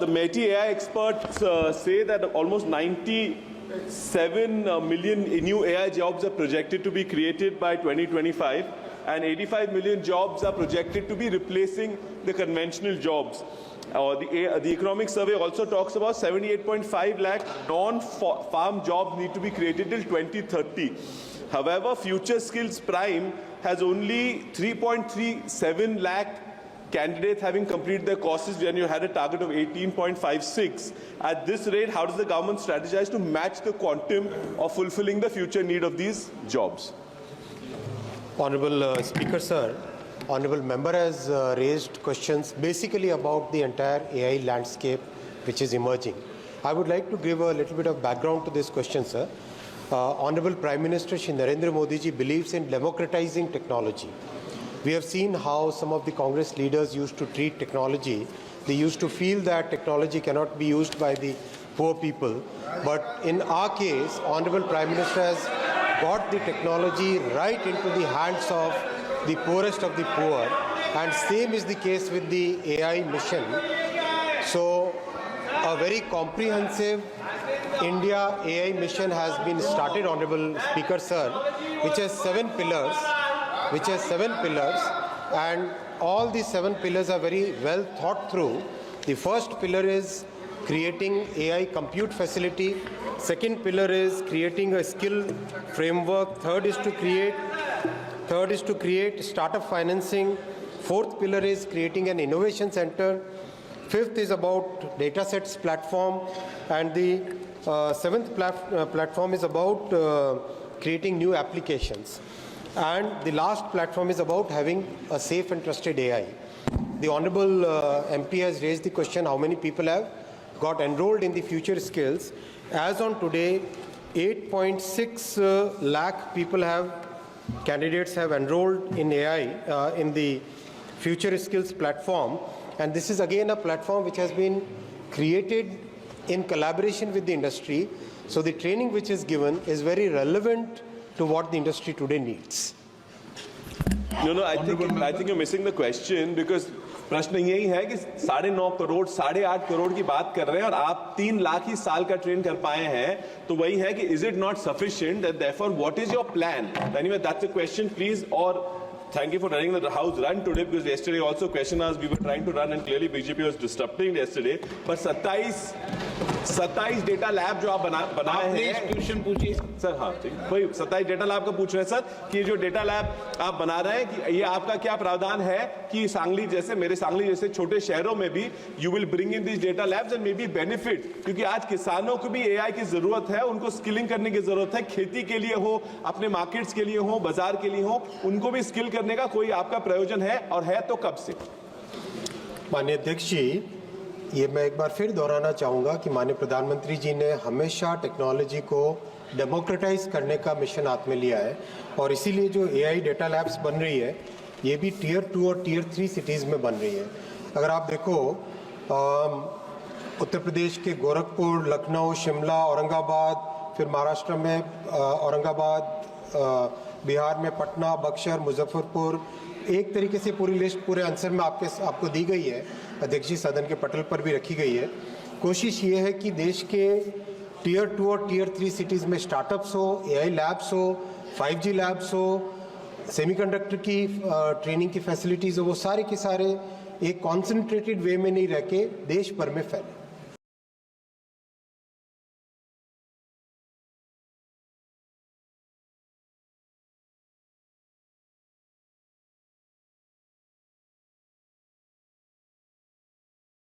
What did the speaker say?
the METI AI experts say that almost 97 million new AI jobs are projected to be created by 2025, and 85 million jobs are projected to be replacing the conventional jobs. The economic survey also talks about 78.5 lakh non-farm jobs need to be created till 2030. However, Future Skills Prime has only 3.37 lakh candidates having completed their courses when you had a target of 18.56. At this rate, how does the government strategize to match the quantum of fulfilling the future need of these jobs? Honorable Speaker, sir, Honorable Member has raised questions basically about the entire AI landscape which is emerging. I would like to give a little bit of background to this question, sir. Honorable Prime Minister Shri Narendra Modi ji believes in democratizing technology. We have seen how some of the Congress leaders used to treat technology. They used to feel that technology cannot be used by the poor people. But in our case, Honorable Prime Minister has got the technology right into the hands of the poorest of the poor. And same is the case with the AI mission. So a very comprehensive India AI mission has been started, Honorable Speaker, sir, which has 7 pillars. And all these 7 pillars are very well thought through. The first pillar is creating AI compute facility. Second pillar is creating a skill framework. Third is to create startup financing. Fourth pillar is creating an innovation center. Fifth is about datasets platform, and the seventh platform is about creating new applications. And the last platform is about having a safe and trusted AI. The Honorable MP has raised the question how many people have got enrolled in the Future Skills. As on today, 8.6 lakh candidates have enrolled in AI in the Future Skills platform. And this is again a platform which has been created in collaboration with the industry. So the training which is given is very relevant to what the industry today needs. No, I think you're missing the question, because प्रश्न यही है कि 9.5 करोड़ 8.5 करोड़ की बात कर रहे हैं और आप 3 लाख ही साल का ट्रेन कर पाए हैं, तो वही है कि is it not sufficient, and therefore what is your plan? Anyway, that's the question, please. Or thank you for running the house run today, because yesterday also question asked, we were trying to run and clearly BJP was disrupting yesterday. But 27 data lab जो आप बनाए हैं, question पूछिए sir. हाँ, वही 27 data lab का पूछ रहे हैं सर कि जो डेटा लैब आप बना रहे हैं कि ये आपका क्या प्रावधान है कि सांगली जैसे छोटे शहरों में भी you will bring in this data labs and may be benefit, क्योंकि आज किसानों को भी एआई की जरूरत है, उनको स्किलिंग करने की जरूरत है, खेती के लिए हो, अपने मार्केट्स के लिए हो, बाजार के लिए हो, उनको भी स्किल करने का कोई आपका प्रयोजन है, और है तो कब से? माननीय अध्यक्ष जी, ये मैं एक बार फिर दोहराना चाहूँगा कि माननीय प्रधानमंत्री जी ने हमेशा टेक्नोलॉजी को डेमोक्रेटाइज करने का मिशन हाथ में लिया है, और इसीलिए जो एआई डेटा लैब्स बन रही है ये भी टियर 2 और टियर 3 सिटीज़ में बन रही है। अगर आप देखो उत्तर प्रदेश के गोरखपुर, लखनऊ, शिमला, औरंगाबाद, फिर महाराष्ट्र में औरंगाबाद, बिहार में पटना, बक्सर, मुजफ्फरपुर, एक तरीके से पूरी लिस्ट पूरे आंसर में आपको दी गई है, अध्यक्ष जी सदन के पटल पर भी रखी गई है। कोशिश ये है कि देश के टियर 2 और टियर 3 सिटीज़ में स्टार्टअप्स हो, एआई लैब्स हो, 5G लैब्स हो, सेमीकंडक्टर की ट्रेनिंग की फैसिलिटीज़ हो, वो सारे के सारे एक कॉन्सेंट्रेटेड वे में नहीं रह के देश भर में फैले।